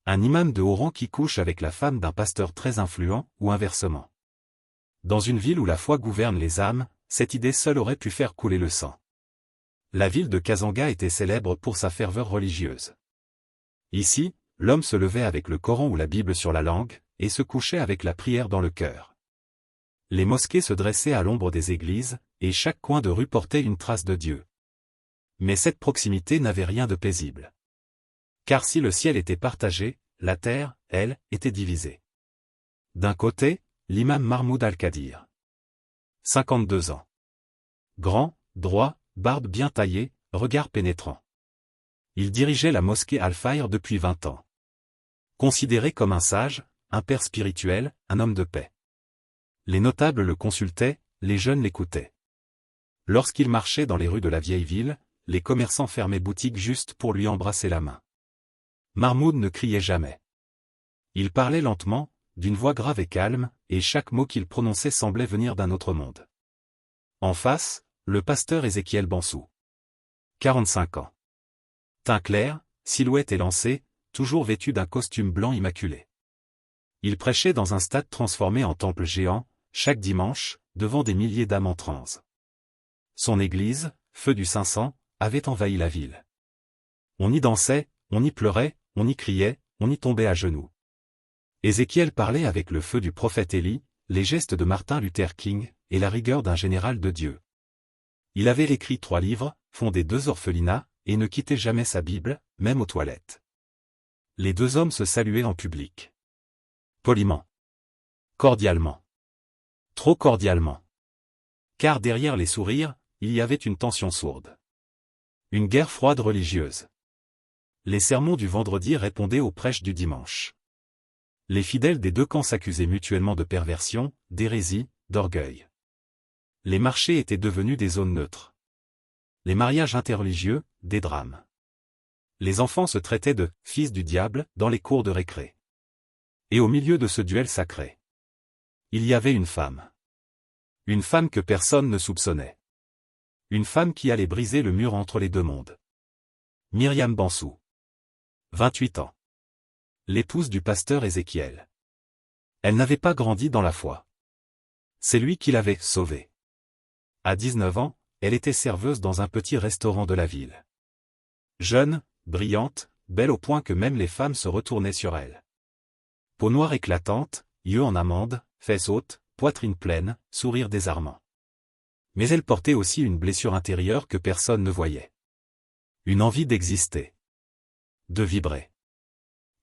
Un imam de haut rang qui couche avec la femme d'un pasteur très influent, ou inversement. Dans une ville où la foi gouverne les âmes, cette idée seule aurait pu faire couler le sang. La ville de Kazanga était célèbre pour sa ferveur religieuse. Ici, l'homme se levait avec le Coran ou la Bible sur la langue, et se couchait avec la prière dans le cœur. Les mosquées se dressaient à l'ombre des églises, et chaque coin de rue portait une trace de Dieu. Mais cette proximité n'avait rien de paisible. Car si le ciel était partagé, la terre, elle, était divisée. D'un côté, l'imam Mahmoud al-Qadir. 52 ans. Grand, droit, barbe bien taillée, regard pénétrant. Il dirigeait la mosquée Al-Fayr depuis 20 ans. Considéré comme un sage, un père spirituel, un homme de paix. Les notables le consultaient, les jeunes l'écoutaient. Lorsqu'il marchait dans les rues de la vieille ville, les commerçants fermaient boutique juste pour lui embrasser la main. Mahmoud ne criait jamais. Il parlait lentement, d'une voix grave et calme, et chaque mot qu'il prononçait semblait venir d'un autre monde. En face, le pasteur Ézéchiel Bansou. 45 ans. Teint clair, silhouette élancée, toujours vêtu d'un costume blanc immaculé. Il prêchait dans un stade transformé en temple géant, chaque dimanche, devant des milliers d'âmes en transe. Son église, feu du 500, avait envahi la ville. On y dansait, on y pleurait, on y criait, on y tombait à genoux. Ézéchiel parlait avec le feu du prophète Élie, les gestes de Martin Luther King, et la rigueur d'un général de Dieu. Il avait écrit 3 livres, fondé 2 orphelinats, et ne quittait jamais sa Bible, même aux toilettes. Les 2 hommes se saluaient en public. Poliment. Cordialement. Trop cordialement. Car derrière les sourires, il y avait une tension sourde. Une guerre froide religieuse. Les sermons du vendredi répondaient aux prêches du dimanche. Les fidèles des 2 camps s'accusaient mutuellement de perversion, d'hérésie, d'orgueil. Les marchés étaient devenus des zones neutres. Les mariages interreligieux, des drames. Les enfants se traitaient de « fils du diable » dans les cours de récré. Et au milieu de ce duel sacré, il y avait une femme. Une femme que personne ne soupçonnait. Une femme qui allait briser le mur entre les 2 mondes. Myriam Bansou. 28 ans. L'épouse du pasteur Ézéchiel. Elle n'avait pas grandi dans la foi. C'est lui qui l'avait sauvée. À 19 ans, elle était serveuse dans un petit restaurant de la ville. Jeune, brillante, belle au point que même les femmes se retournaient sur elle. Peau noire éclatante, yeux en amande, fesses hautes, poitrine pleine, sourire désarmant. Mais elle portait aussi une blessure intérieure que personne ne voyait. Une envie d'exister. De vibrer.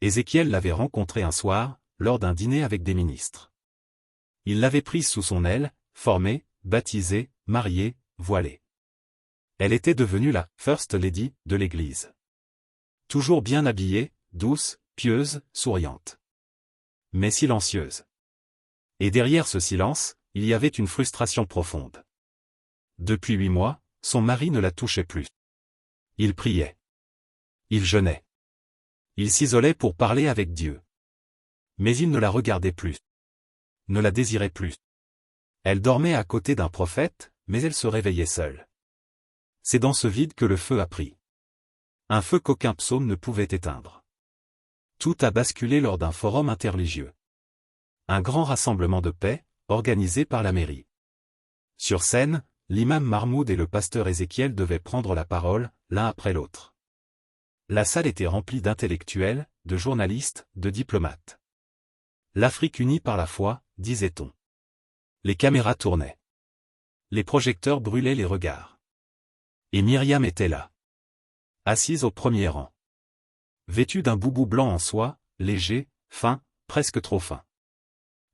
Ézéchiel l'avait rencontrée un soir, lors d'un dîner avec des ministres. Il l'avait prise sous son aile, formée, baptisée, mariée, voilée. Elle était devenue la « First Lady » de l'église. Toujours bien habillée, douce, pieuse, souriante. Mais silencieuse. Et derrière ce silence, il y avait une frustration profonde. Depuis 8 mois, son mari ne la touchait plus. Il priait. Il jeûnait. Il s'isolait pour parler avec Dieu. Mais il ne la regardait plus. Ne la désirait plus. Elle dormait à côté d'un prophète, mais elle se réveillait seule. C'est dans ce vide que le feu a pris. Un feu qu'aucun psaume ne pouvait éteindre. Tout a basculé lors d'un forum interreligieux. Un grand rassemblement de paix, organisé par la mairie. Sur scène, l'imam Mahmoud et le pasteur Ézéchiel devaient prendre la parole, l'un après l'autre. La salle était remplie d'intellectuels, de journalistes, de diplomates. L'Afrique unie par la foi, disait-on. Les caméras tournaient. Les projecteurs brûlaient les regards. Et Myriam était là. Assise au premier rang. Vêtue d'un boubou blanc en soie, léger, fin, presque trop fin.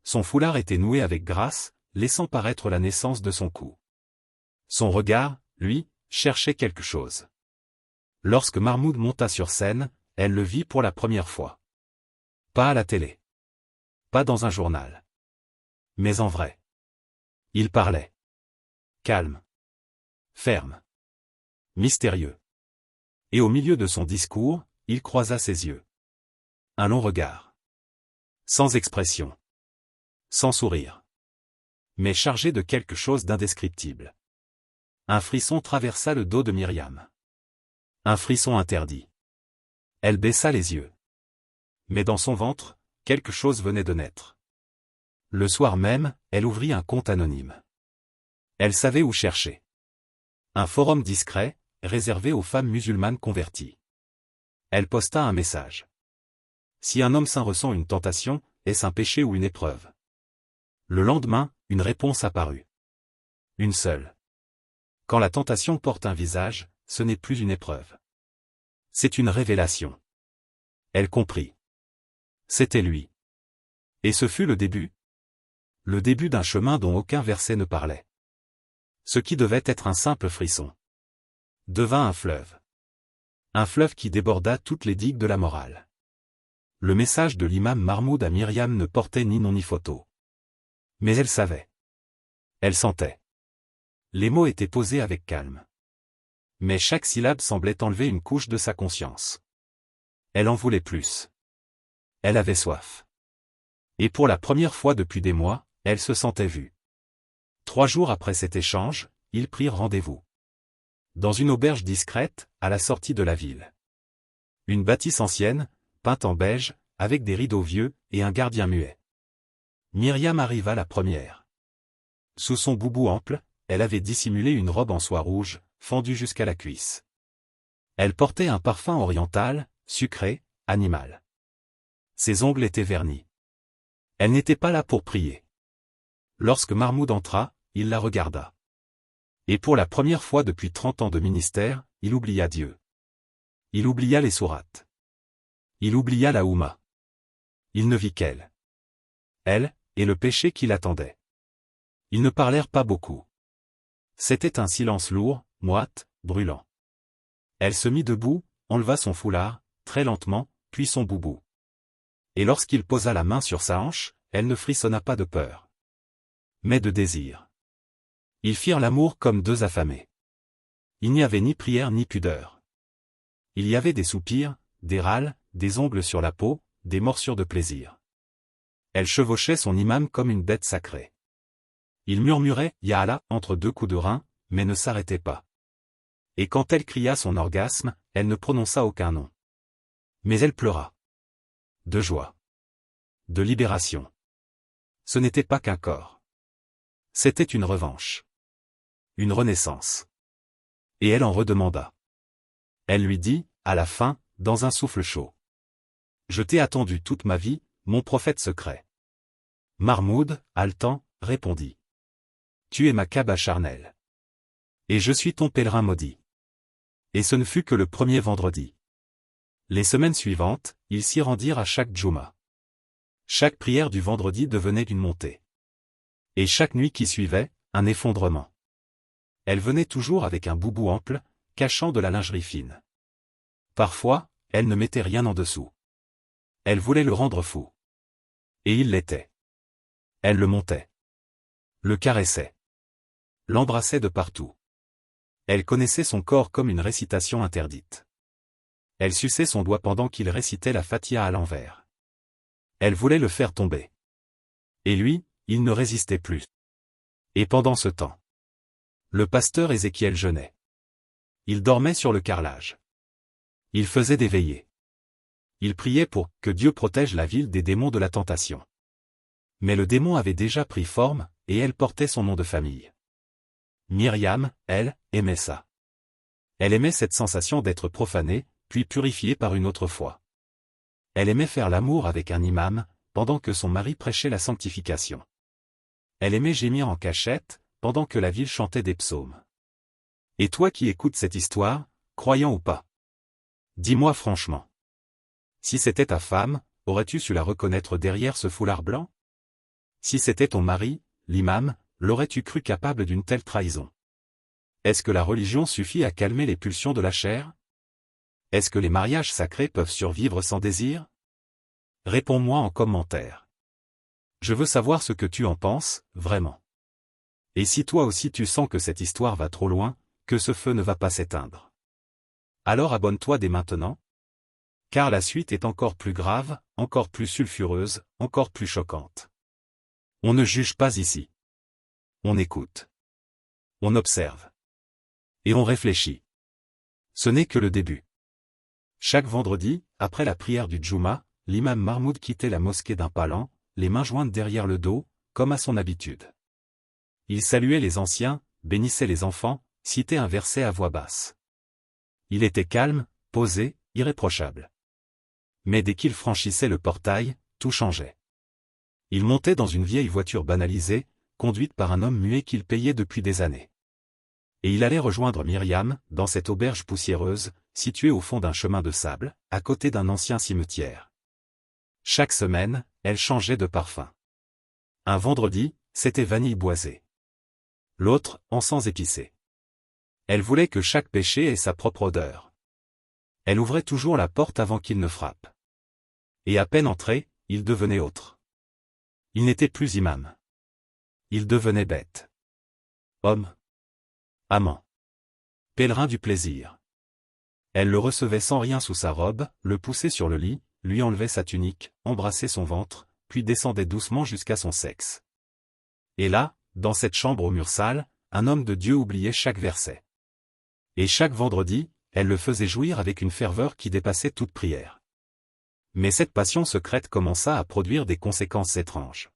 Son foulard était noué avec grâce, laissant paraître la naissance de son cou. Son regard, lui, cherchait quelque chose. Lorsque Mahmoud monta sur scène, elle le vit pour la première fois. Pas à la télé. Pas dans un journal. Mais en vrai. Il parlait. Calme. Ferme. Mystérieux. Et au milieu de son discours, il croisa ses yeux. Un long regard. Sans expression. Sans sourire. Mais chargé de quelque chose d'indescriptible. Un frisson traversa le dos de Myriam. Un frisson interdit. Elle baissa les yeux. Mais dans son ventre, quelque chose venait de naître. Le soir même, elle ouvrit un compte anonyme. Elle savait où chercher. Un forum discret, réservé aux femmes musulmanes converties. Elle posta un message. Si un homme saint ressent une tentation, est-ce un péché ou une épreuve? Le lendemain, une réponse apparut. Une seule. Quand la tentation porte un visage, ce n'est plus une épreuve. C'est une révélation. Elle comprit. C'était lui. Et ce fut le début. Le début d'un chemin dont aucun verset ne parlait. Ce qui devait être un simple frisson devint un fleuve. Un fleuve qui déborda toutes les digues de la morale. Le message de l'imam Mahmoud à Myriam ne portait ni nom ni photo. Mais elle savait. Elle sentait. Les mots étaient posés avec calme. Mais chaque syllabe semblait enlever une couche de sa conscience. Elle en voulait plus. Elle avait soif. Et pour la première fois depuis des mois, elle se sentait vue. 3 jours après cet échange, ils prirent rendez-vous. Dans une auberge discrète, à la sortie de la ville. Une bâtisse ancienne, peinte en beige, avec des rideaux vieux, et un gardien muet. Myriam arriva la première. Sous son boubou ample, elle avait dissimulé une robe en soie rouge, fendue jusqu'à la cuisse. Elle portait un parfum oriental, sucré, animal. Ses ongles étaient vernis. Elle n'était pas là pour prier. Lorsque Mahmoud entra, il la regarda. Et pour la première fois depuis 30 ans de ministère, il oublia Dieu. Il oublia les sourates. Il oublia la Houma. Il ne vit qu'elle. Elle, et le péché qui l'attendait. Ils ne parlèrent pas beaucoup. C'était un silence lourd, moite, brûlant. Elle se mit debout, enleva son foulard, très lentement, puis son boubou. Et lorsqu'il posa la main sur sa hanche, elle ne frissonna pas de peur. Mais de désir. Ils firent l'amour comme 2 affamés. Il n'y avait ni prière ni pudeur. Il y avait des soupirs, des râles, des ongles sur la peau, des morsures de plaisir. Elle chevauchait son imam comme une bête sacrée. Il murmurait « Ya Allah » entre 2 coups de rein, mais ne s'arrêtait pas. Et quand elle cria son orgasme, elle ne prononça aucun nom. Mais elle pleura. De joie. De libération. Ce n'était pas qu'un corps. C'était une revanche. Une renaissance. Et elle en redemanda. Elle lui dit, à la fin, dans un souffle chaud. Je t'ai attendu toute ma vie, mon prophète secret. Mahmoud, haletant, répondit. Tu es ma Kaaba charnelle. Et je suis ton pèlerin maudit. Et ce ne fut que le premier vendredi. Les semaines suivantes, ils s'y rendirent à chaque Djouma. Chaque prière du vendredi devenait une montée. Et chaque nuit qui suivait, un effondrement. Elle venait toujours avec un boubou ample, cachant de la lingerie fine. Parfois, elle ne mettait rien en dessous. Elle voulait le rendre fou. Et il l'était. Elle le montait. Le caressait. L'embrassait de partout. Elle connaissait son corps comme une récitation interdite. Elle suçait son doigt pendant qu'il récitait la Fatiha à l'envers. Elle voulait le faire tomber. Et lui, il ne résistait plus. Et pendant ce temps, le pasteur Ézéchiel jeûnait. Il dormait sur le carrelage. Il faisait des veillées. Il priait pour que Dieu protège la ville des démons de la tentation. Mais le démon avait déjà pris forme, et elle portait son nom de famille. Myriam, elle, aimait ça. Elle aimait cette sensation d'être profanée, puis purifiée par une autre foi. Elle aimait faire l'amour avec un imam, pendant que son mari prêchait la sanctification. Elle aimait gémir en cachette, pendant que la ville chantait des psaumes. Et toi qui écoutes cette histoire, croyant ou pas? Dis-moi franchement. Si c'était ta femme, aurais-tu su la reconnaître derrière ce foulard blanc? Si c'était ton mari, l'imam, l'aurais-tu cru capable d'une telle trahison? Est-ce que la religion suffit à calmer les pulsions de la chair? Est-ce que les mariages sacrés peuvent survivre sans désir? Réponds-moi en commentaire. Je veux savoir ce que tu en penses, vraiment. Et si toi aussi tu sens que cette histoire va trop loin, que ce feu ne va pas s'éteindre, alors abonne-toi dès maintenant. Car la suite est encore plus grave, encore plus sulfureuse, encore plus choquante. On ne juge pas ici. On écoute. On observe. Et on réfléchit. Ce n'est que le début. Chaque vendredi, après la prière du Djouma, l'imam Mahmoud quittait la mosquée d'un pas lent, les mains jointes derrière le dos, comme à son habitude. Il saluait les anciens, bénissait les enfants, citait un verset à voix basse. Il était calme, posé, irréprochable. Mais dès qu'il franchissait le portail, tout changeait. Il montait dans une vieille voiture banalisée, conduite par un homme muet qu'il payait depuis des années. Et il allait rejoindre Myriam, dans cette auberge poussiéreuse, située au fond d'un chemin de sable, à côté d'un ancien cimetière. Chaque semaine, elle changeait de parfum. Un vendredi, c'était vanille boisée. L'autre, encens épicé. Elle voulait que chaque péché ait sa propre odeur. Elle ouvrait toujours la porte avant qu'il ne frappe. Et à peine entré, il devenait autre. Il n'était plus imam. Il devenait bête. Homme. Amant. Pèlerin du plaisir. Elle le recevait sans rien sous sa robe, le poussait sur le lit, lui enlevait sa tunique, embrassait son ventre, puis descendait doucement jusqu'à son sexe. Et là, dans cette chambre aux murs sales, un homme de Dieu oubliait chaque verset. Et chaque vendredi, elle le faisait jouir avec une ferveur qui dépassait toute prière. Mais cette passion secrète commença à produire des conséquences étranges.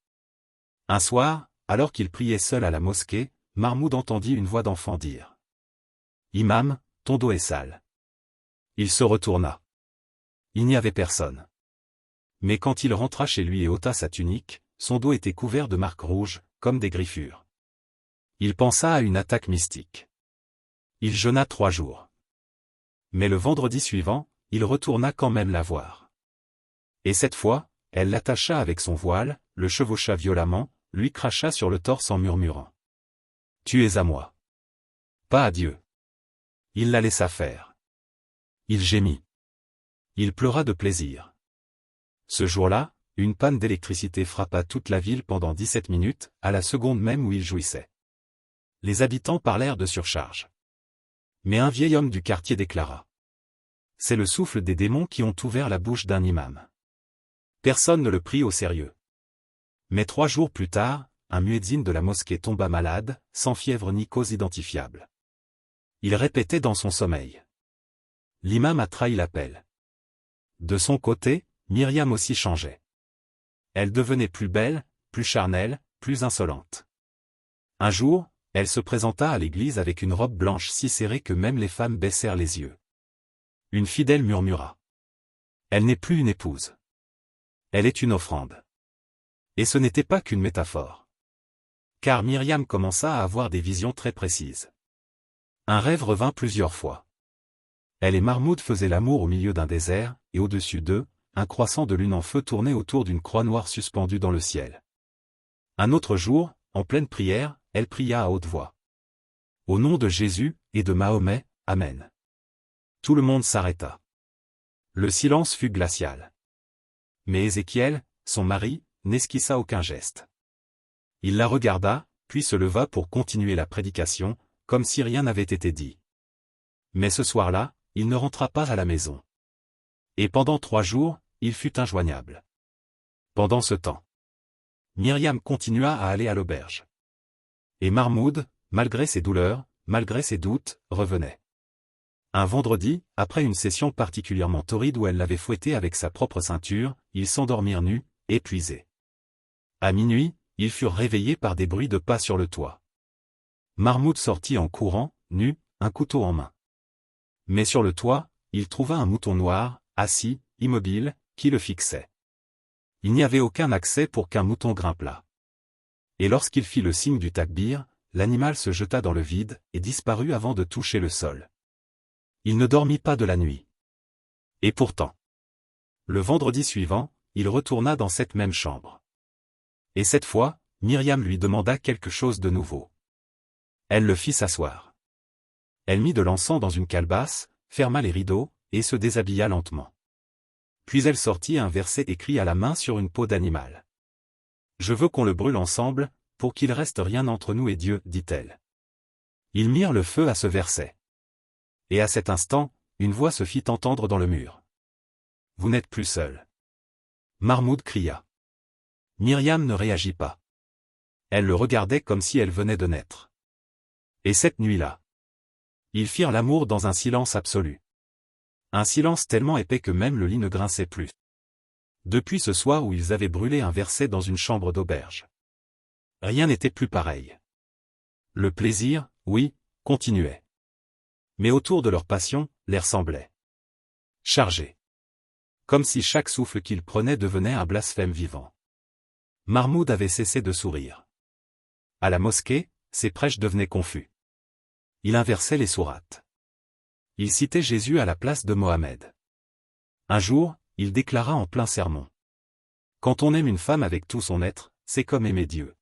Un soir, alors qu'il priait seul à la mosquée, Mahmoud entendit une voix d'enfant dire « Imam, ton dos est sale. » Il se retourna. Il n'y avait personne. Mais quand il rentra chez lui et ôta sa tunique, son dos était couvert de marques rouges, comme des griffures. Il pensa à une attaque mystique. Il jeûna 3 jours. Mais le vendredi suivant, il retourna quand même la voir. Et cette fois, elle l'attacha avec son voile, le chevaucha violemment, lui cracha sur le torse en murmurant « Tu es à moi. Pas à Dieu. » Il la laissa faire. Il gémit. Il pleura de plaisir. Ce jour-là, une panne d'électricité frappa toute la ville pendant 17 minutes, à la seconde même où il jouissait. Les habitants parlèrent de surcharge. Mais un vieil homme du quartier déclara « C'est le souffle des démons qui ont ouvert la bouche d'un imam. » Personne ne le prit au sérieux. Mais 3 jours plus tard, un muezzin de la mosquée tomba malade, sans fièvre ni cause identifiable. Il répétait dans son sommeil. L'imam a trahi l'appel. De son côté, Myriam aussi changeait. Elle devenait plus belle, plus charnelle, plus insolente. Un jour, elle se présenta à l'église avec une robe blanche si serrée que même les femmes baissèrent les yeux. Une fidèle murmura. Elle n'est plus une épouse. Elle est une offrande. Et ce n'était pas qu'une métaphore. Car Myriam commença à avoir des visions très précises. Un rêve revint plusieurs fois. Elle et Mahmoud faisaient l'amour au milieu d'un désert, et au-dessus d'eux, un croissant de lune en feu tournait autour d'une croix noire suspendue dans le ciel. Un autre jour, en pleine prière, elle pria à haute voix. Au nom de Jésus, et de Mahomet, Amen. Tout le monde s'arrêta. Le silence fut glacial. Mais Ézéchiel, son mari, n'esquissa aucun geste. Il la regarda, puis se leva pour continuer la prédication, comme si rien n'avait été dit. Mais ce soir-là, il ne rentra pas à la maison. Et pendant 3 jours, il fut injoignable. Pendant ce temps, Myriam continua à aller à l'auberge. Et Mahmoud, malgré ses douleurs, malgré ses doutes, revenait. Un vendredi, après une session particulièrement torride où elle l'avait fouetté avec sa propre ceinture, ils s'endormirent nus, épuisés. À minuit, ils furent réveillés par des bruits de pas sur le toit. Mahmoud sortit en courant, nu, un couteau en main. Mais sur le toit, il trouva un mouton noir, assis, immobile, qui le fixait. Il n'y avait aucun accès pour qu'un mouton grimpe là. Et lorsqu'il fit le signe du takbir, l'animal se jeta dans le vide, et disparut avant de toucher le sol. Il ne dormit pas de la nuit. Et pourtant, le vendredi suivant, il retourna dans cette même chambre. Et cette fois, Myriam lui demanda quelque chose de nouveau. Elle le fit s'asseoir. Elle mit de l'encens dans une calebasse, ferma les rideaux, et se déshabilla lentement. Puis elle sortit un verset écrit à la main sur une peau d'animal. « Je veux qu'on le brûle ensemble, pour qu'il reste rien entre nous et Dieu, dit-elle. » Ils mirent le feu à ce verset. Et à cet instant, une voix se fit entendre dans le mur. « Vous n'êtes plus seul. » Mahmoud cria. Myriam ne réagit pas. Elle le regardait comme si elle venait de naître. Et cette nuit-là, ils firent l'amour dans un silence absolu. Un silence tellement épais que même le lit ne grinçait plus. Depuis ce soir où ils avaient brûlé un verset dans une chambre d'auberge. Rien n'était plus pareil. Le plaisir, oui, continuait. Mais autour de leur passion, l'air semblait chargé. Comme si chaque souffle qu'ils prenaient devenait un blasphème vivant. Mahmoud avait cessé de sourire. À la mosquée, ses prêches devenaient confus. Il inversait les sourates. Il citait Jésus à la place de Mohammed. Un jour, il déclara en plein sermon. Quand on aime une femme avec tout son être, c'est comme aimer Dieu.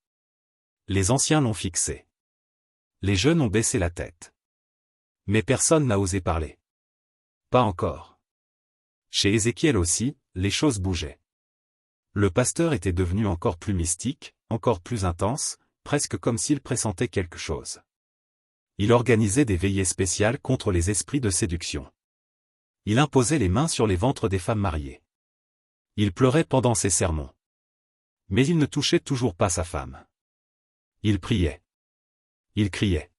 Les anciens l'ont fixé. Les jeunes ont baissé la tête. Mais personne n'a osé parler. Pas encore. Chez Ézéchiel aussi, les choses bougeaient. Le pasteur était devenu encore plus mystique, encore plus intense, presque comme s'il pressentait quelque chose. Il organisait des veillées spéciales contre les esprits de séduction. Il imposait les mains sur les ventres des femmes mariées. Il pleurait pendant ses sermons. Mais il ne touchait toujours pas sa femme. Il priait. Il criait.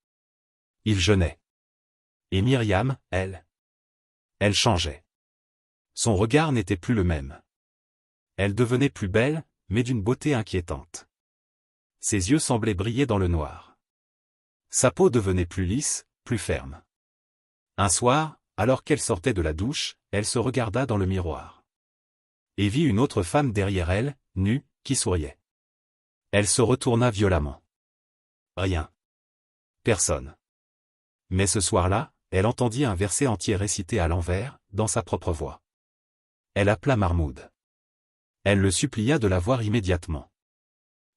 Il jeûnait. Et Myriam, elle changeait. Son regard n'était plus le même. Elle devenait plus belle, mais d'une beauté inquiétante. Ses yeux semblaient briller dans le noir. Sa peau devenait plus lisse, plus ferme. Un soir, alors qu'elle sortait de la douche, elle se regarda dans le miroir. Et vit une autre femme derrière elle, nue, qui souriait. Elle se retourna violemment. Rien. Personne. Mais ce soir-là, elle entendit un verset entier récité à l'envers, dans sa propre voix. Elle appela Mahmoud. Elle le supplia de la voir immédiatement.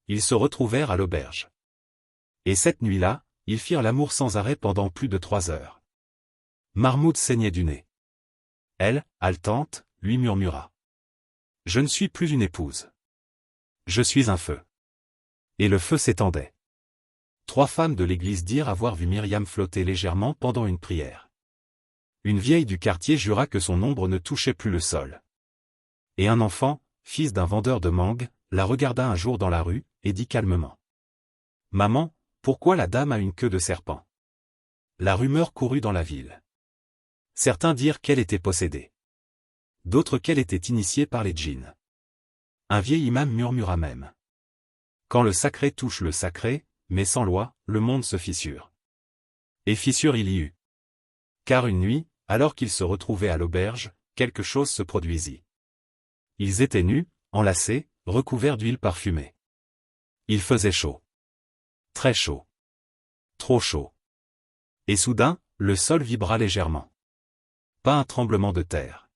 Ils se retrouvèrent à l'auberge. Et cette nuit-là, ils firent l'amour sans arrêt pendant plus de 3 heures. Mahmoud saignait du nez. Elle, haletante, lui murmura. « Je ne suis plus une épouse. Je suis un feu. » Et le feu s'étendait. 3 femmes de l'église dirent avoir vu Myriam flotter légèrement pendant une prière. Une vieille du quartier jura que son ombre ne touchait plus le sol. Et un enfant, fils d'un vendeur de mangue, la regarda un jour dans la rue, et dit calmement. « Maman, pourquoi la dame a une queue de serpent ?» La rumeur courut dans la ville. Certains dirent qu'elle était possédée. D'autres qu'elle était initiée par les djinns. Un vieil imam murmura même. Quand le sacré touche le sacré, mais sans loi, le monde se fissure. Et fissure il y eut. Car une nuit, alors qu'ils se retrouvaient à l'auberge, quelque chose se produisit. Ils étaient nus, enlacés, recouverts d'huile parfumée. Il faisait chaud. Très chaud. Trop chaud. Et soudain, le sol vibra légèrement. Pas un tremblement de terre.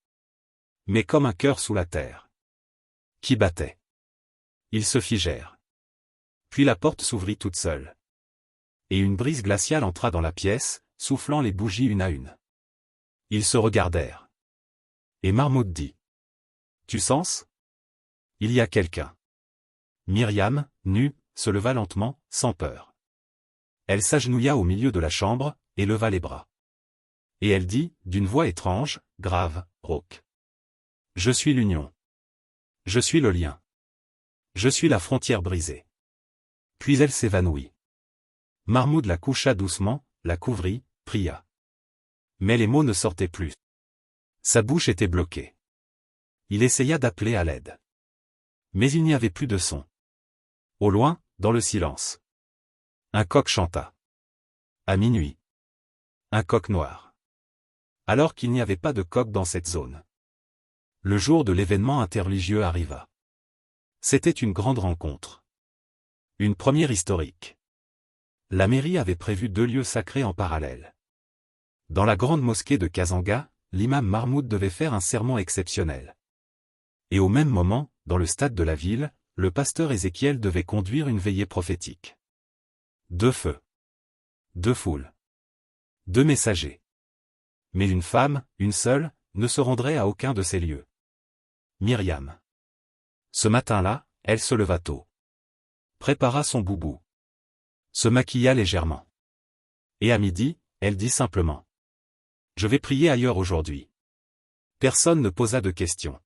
Mais comme un cœur sous la terre. Qui battait. Ils se figèrent. Puis la porte s'ouvrit toute seule. Et une brise glaciale entra dans la pièce, soufflant les bougies une à une. Ils se regardèrent. Et Mahmoud dit. « Tu sens ? Il y a quelqu'un. » Myriam, nue, se leva lentement, sans peur. Elle s'agenouilla au milieu de la chambre, et leva les bras. Et elle dit, d'une voix étrange, grave, rauque. « Je suis l'union. Je suis le lien. Je suis la frontière brisée. » Puis elle s'évanouit. Mahmoud la coucha doucement, la couvrit, pria. Mais les mots ne sortaient plus. Sa bouche était bloquée. Il essaya d'appeler à l'aide. Mais il n'y avait plus de son. Au loin, dans le silence. Un coq chanta. À minuit. Un coq noir. Alors qu'il n'y avait pas de coq dans cette zone. Le jour de l'événement interreligieux arriva. C'était une grande rencontre. Une première historique. La mairie avait prévu 2 lieux sacrés en parallèle. Dans la grande mosquée de Kazanga, l'imam Mahmoud devait faire un sermon exceptionnel. Et au même moment, dans le stade de la ville, le pasteur Ézéchiel devait conduire une veillée prophétique. 2 feux. 2 foules. 2 messagers. Mais une femme, une seule, ne se rendrait à aucun de ces lieux. Myriam. Ce matin-là, elle se leva tôt. Prépara son boubou. Se maquilla légèrement. Et à midi, elle dit simplement. « Je vais prier ailleurs aujourd'hui. » Personne ne posa de questions.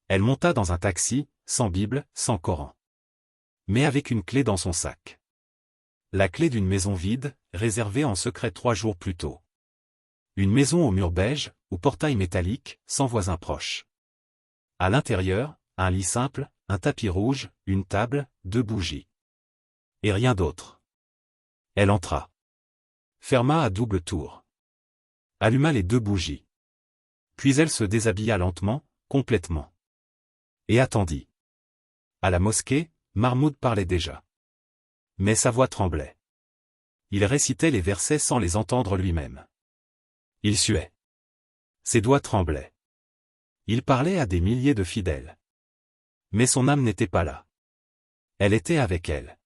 Elle monta dans un taxi, sans Bible, sans Coran. Mais avec une clé dans son sac. La clé d'une maison vide, réservée en secret 3 jours plus tôt. Une maison aux murs beige, au portail métallique, sans voisins proches. À l'intérieur, un lit simple, un tapis rouge, une table, 2 bougies. Et rien d'autre. Elle entra. Ferma à double tour. Alluma les 2 bougies. Puis elle se déshabilla lentement, complètement. Et attendit. À la mosquée, Mahmoud parlait déjà. Mais sa voix tremblait. Il récitait les versets sans les entendre lui-même. Il suait. Ses doigts tremblaient. Il parlait à des milliers de fidèles. Mais son âme n'était pas là. Elle était avec elle.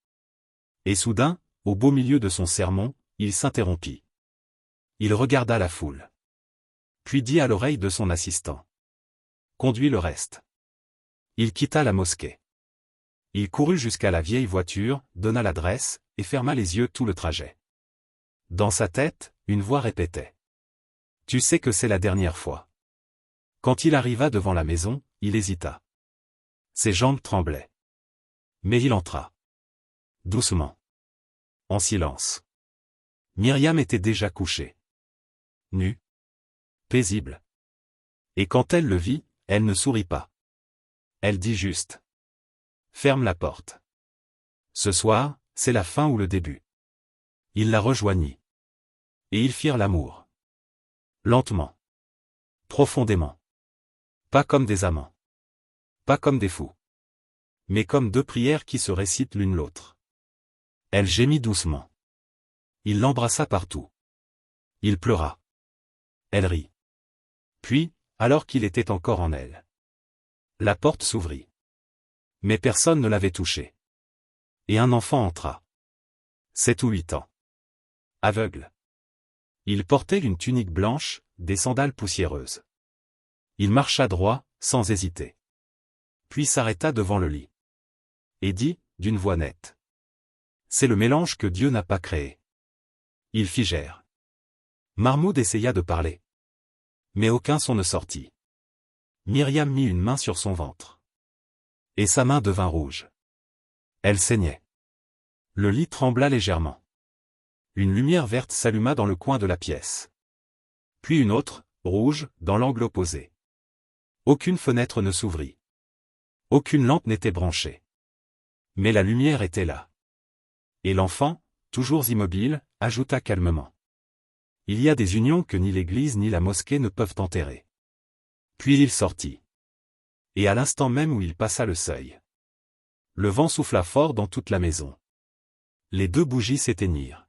Et soudain, au beau milieu de son sermon, il s'interrompit. Il regarda la foule. Puis dit à l'oreille de son assistant. Conduis le reste. Il quitta la mosquée. Il courut jusqu'à la vieille voiture, donna l'adresse, et ferma les yeux tout le trajet. Dans sa tête, une voix répétait. Tu sais que c'est la dernière fois. Quand il arriva devant la maison, il hésita. Ses jambes tremblaient. Mais il entra. Doucement. En silence. Myriam était déjà couchée. Nue. Paisible. Et quand elle le vit, elle ne sourit pas. Elle dit juste. Ferme la porte. Ce soir, c'est la fin ou le début. Il la rejoignit. Et ils firent l'amour. Lentement. Profondément. Pas comme des amants. Pas comme des fous. Mais comme 2 prières qui se récitent l'une l'autre. Elle gémit doucement. Il l'embrassa partout. Il pleura. Elle rit. Puis, alors qu'il était encore en elle. La porte s'ouvrit. Mais personne ne l'avait touché. Et un enfant entra. 7 ou 8 ans. Aveugle. Il portait une tunique blanche, des sandales poussiéreuses. Il marcha droit, sans hésiter. Puis s'arrêta devant le lit. Et dit, d'une voix nette. C'est le mélange que Dieu n'a pas créé. Ils figèrent. Mahmoud essaya de parler. Mais aucun son ne sortit. Myriam mit une main sur son ventre. Et sa main devint rouge. Elle saignait. Le lit trembla légèrement. Une lumière verte s'alluma dans le coin de la pièce. Puis une autre, rouge, dans l'angle opposé. Aucune fenêtre ne s'ouvrit. Aucune lampe n'était branchée. Mais la lumière était là. Et l'enfant, toujours immobile, ajouta calmement. Il y a des unions que ni l'église ni la mosquée ne peuvent enterrer. Puis il sortit. Et à l'instant même où il passa le seuil. Le vent souffla fort dans toute la maison. Les 2 bougies s'éteignirent.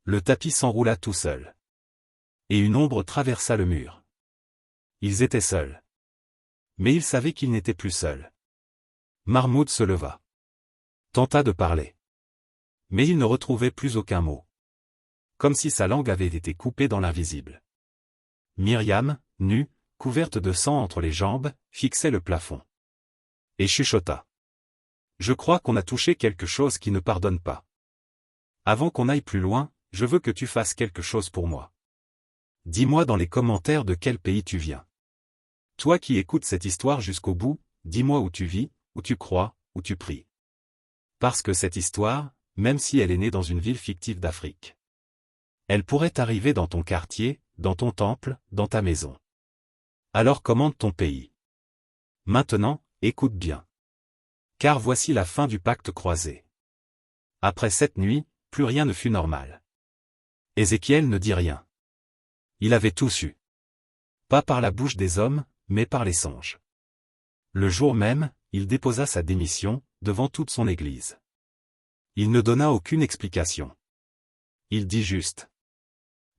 Le tapis s'enroula tout seul. Et une ombre traversa le mur. Ils étaient seuls. Mais ils savaient qu'ils n'étaient plus seuls. Mahmoud se leva. Tenta de parler. Mais il ne retrouvait plus aucun mot. Comme si sa langue avait été coupée dans l'invisible. Myriam, nue, couverte de sang entre les jambes, fixait le plafond. Et chuchota. Je crois qu'on a touché quelque chose qui ne pardonne pas. Avant qu'on aille plus loin, je veux que tu fasses quelque chose pour moi. Dis-moi dans les commentaires de quel pays tu viens. Toi qui écoutes cette histoire jusqu'au bout, dis-moi où tu vis, où tu crois, où tu pries. Parce que cette histoire, même si elle est née dans une ville fictive d'Afrique, elle pourrait arriver dans ton quartier, dans ton temple, dans ta maison. Alors commande ton pays. Maintenant, écoute bien. Car voici la fin du pacte croisé. Après cette nuit, plus rien ne fut normal. Ézéchiel ne dit rien. Il avait tout su. Pas par la bouche des hommes, mais par les songes. Le jour même, il déposa sa démission, devant toute son église. Il ne donna aucune explication. Il dit juste.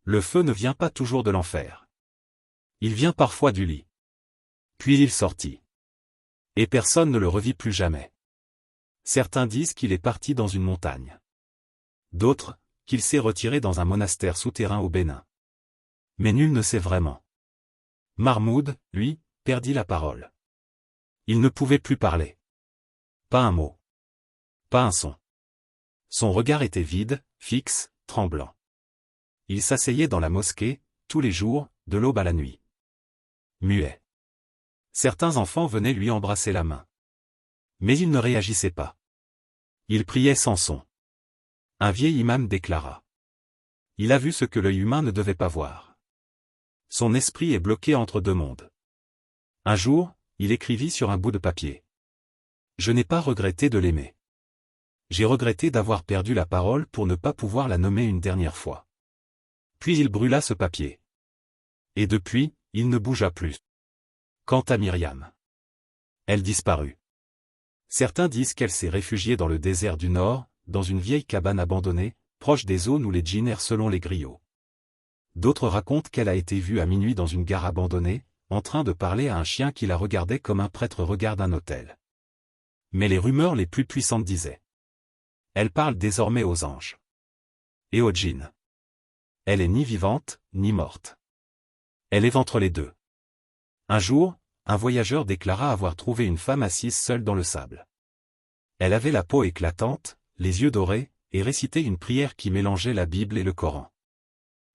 Le feu ne vient pas toujours de l'enfer. Il vient parfois du lit. Puis il sortit. Et personne ne le revit plus jamais. Certains disent qu'il est parti dans une montagne. D'autres, qu'il s'est retiré dans un monastère souterrain au Bénin. Mais nul ne sait vraiment. Mahmoud, lui, perdit la parole. Il ne pouvait plus parler. Pas un mot. Pas un son. Son regard était vide, fixe, tremblant. Il s'asseyait dans la mosquée, tous les jours, de l'aube à la nuit. Muet. Certains enfants venaient lui embrasser la main. Mais il ne réagissait pas. Il priait sans son. Un vieil imam déclara. Il a vu ce que l'œil humain ne devait pas voir. Son esprit est bloqué entre 2 mondes. Un jour, il écrivit sur un bout de papier. Je n'ai pas regretté de l'aimer. J'ai regretté d'avoir perdu la parole pour ne pas pouvoir la nommer une dernière fois. Puis il brûla ce papier. Et depuis, il ne bougea plus. Quant à Myriam, elle disparut. Certains disent qu'elle s'est réfugiée dans le désert du Nord, dans une vieille cabane abandonnée, proche des zones où les djinns errent selon les griots. D'autres racontent qu'elle a été vue à minuit dans une gare abandonnée, en train de parler à un chien qui la regardait comme un prêtre regarde un autel. Mais les rumeurs les plus puissantes disaient: elle parle désormais aux anges. Et aux djinns. Elle est ni vivante, ni morte. Elle est entre les deux. Un jour, un voyageur déclara avoir trouvé une femme assise seule dans le sable. Elle avait la peau éclatante, les yeux dorés, et récitait une prière qui mélangeait la Bible et le Coran.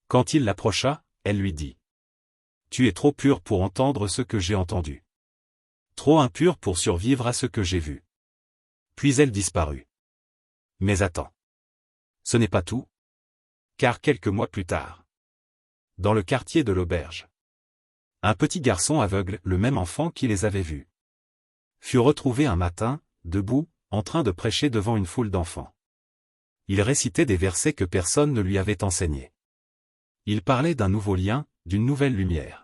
Quand il l'approcha, elle lui dit: tu es trop pur pour entendre ce que j'ai entendu. Trop impur pour survivre à ce que j'ai vu. Puis elle disparut. Mais attends. Ce n'est pas tout. Car quelques mois plus tard, dans le quartier de l'auberge, un petit garçon aveugle, le même enfant qui les avait vus, fut retrouvé un matin, debout, en train de prêcher devant une foule d'enfants. Il récitait des versets que personne ne lui avait enseignés. Il parlait d'un nouveau lien, d'une nouvelle lumière.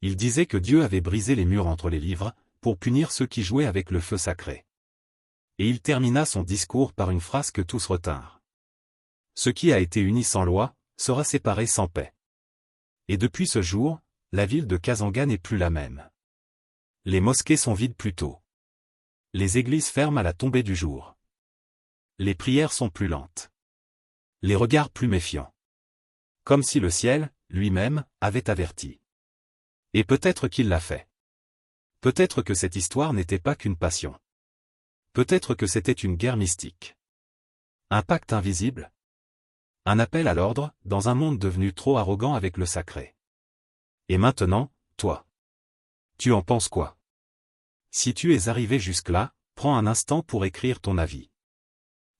Il disait que Dieu avait brisé les murs entre les livres, pour punir ceux qui jouaient avec le feu sacré. Et il termina son discours par une phrase que tous retinrent. Ce qui a été uni sans loi, sera séparé sans paix. Et depuis ce jour, la ville de Kazanga n'est plus la même. Les mosquées sont vides plus tôt. Les églises ferment à la tombée du jour. Les prières sont plus lentes. Les regards plus méfiants. Comme si le ciel, lui-même, avait averti. Et peut-être qu'il l'a fait. Peut-être que cette histoire n'était pas qu'une passion. Peut-être que c'était une guerre mystique. Un pacte invisible. Un appel à l'ordre, dans un monde devenu trop arrogant avec le sacré. Et maintenant, toi. Tu en penses quoi? Si tu es arrivé jusque-là, prends un instant pour écrire ton avis.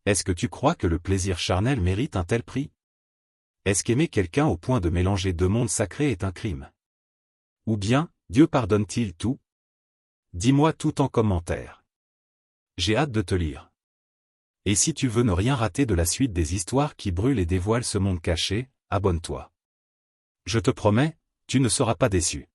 Est-ce que tu crois que le plaisir charnel mérite un tel prix? Est-ce qu'aimer quelqu'un au point de mélanger deux mondes sacrés est un crime? Ou bien, Dieu pardonne-t-il tout? Dis-moi tout en commentaire. J'ai hâte de te lire. Et si tu veux ne rien rater de la suite des histoires qui brûlent et dévoilent ce monde caché, abonne-toi. Je te promets, tu ne seras pas déçu.